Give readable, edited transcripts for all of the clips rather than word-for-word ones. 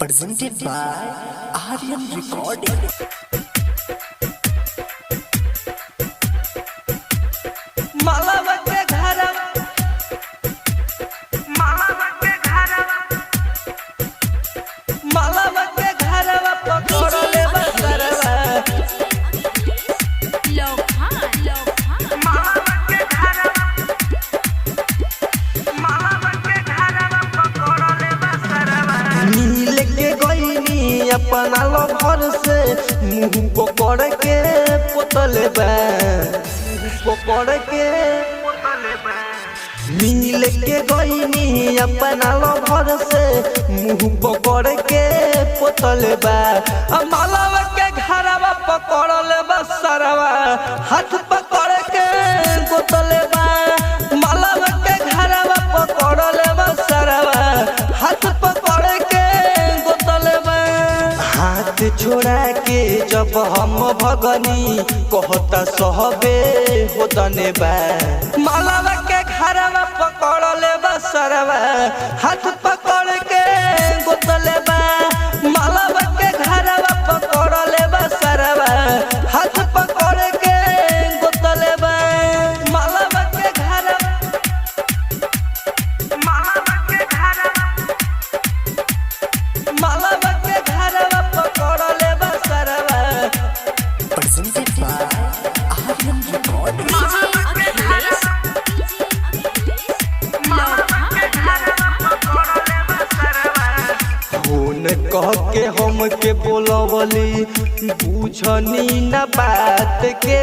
presented by Aryan Recording. मालावा के घर पकड़ले बसरवा नील के गईनी अपना लभर से मुंह पकड़ के पोतले बा पकड़ के नील के गईनी अपना लभर से मुंह पकड़ के पोतले बा मालावा के घरवा पकड़ले बसरवा हाथ पकड़ के गोतले बा मालावा के घरवा पकड़ले बसरवा हाथ पकड़ के गोतले बा हाथ छोड़ा के जब हम भगनी कहता सहबे होतने बा मालावा के घरवा पकड़ले बसरवा हाथ पकड़ के गोतले बा मालावा के घरवा पकड़ले बसरवा हाथ पकड़ के गोतले बा मालावा के घरवा पकड़ले बसरवा Presented by Aryan Recording. Phone कह के हम के बोलवली बुझनी न बात के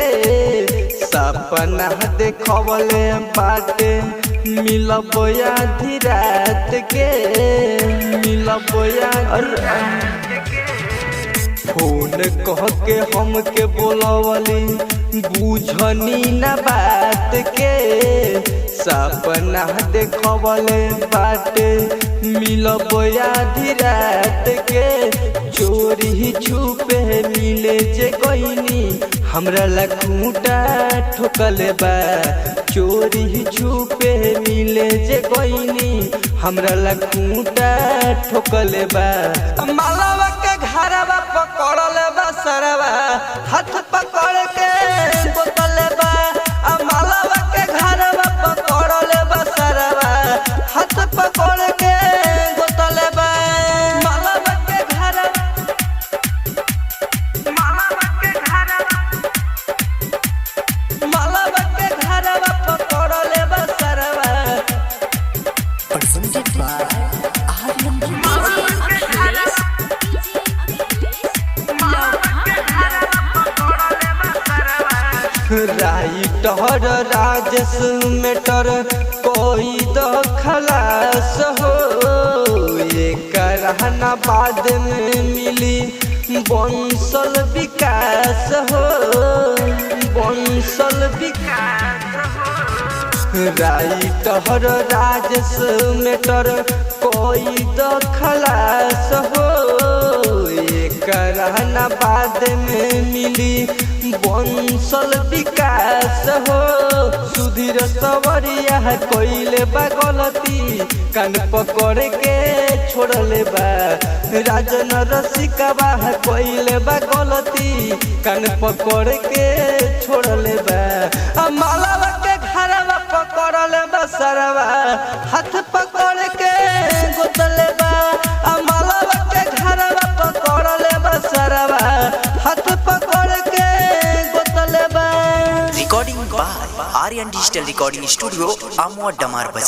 सपना देखवले बाटे मिलब आधी रात के मिलब फोन कह के हम के बोलवली बुझनी न बात के सपना देखवले बाटे मिलब आधी रात के चोरी छुपे मिले जे गईनी हमरा लखूटा ठोकले बा चोरी छुपे मिले जे गईनी हमरा लखूटा ठोकले बा मालावा के घरवा पकड़ले बसरवा हाथ पकड़ के बोतले बा मालावा के घरवा पकड़ले बसरवा हाथ पकड़ के बोतले बा मालावा के घरवा पकड़ले बसरवा Presented by Aryan Recording. Writer Rajesh मेटर कोई दो खलास हो ये करहना बाद में मिली बंसल विकास हो बंसल विकास राइटर राजेश मेटर कोई दो खलास हो ये करहना बाद में मिली बंसल विकास हो सुधीर सवरिया कोइले बा गलती कान पकड़ के छोड़ले बा राजन रसिकवा कोइले बा गलती कान पकड़ के छोड़ले बा मालावा के घरवा पकड़ले बसरवा हाथ पकड़ के गोतले बा मालावा के घरवा पकड़ले बसरवा हाथ पकड़ के Recording by Aryan Digital Recording Studio, Amwa Damar Bazaar.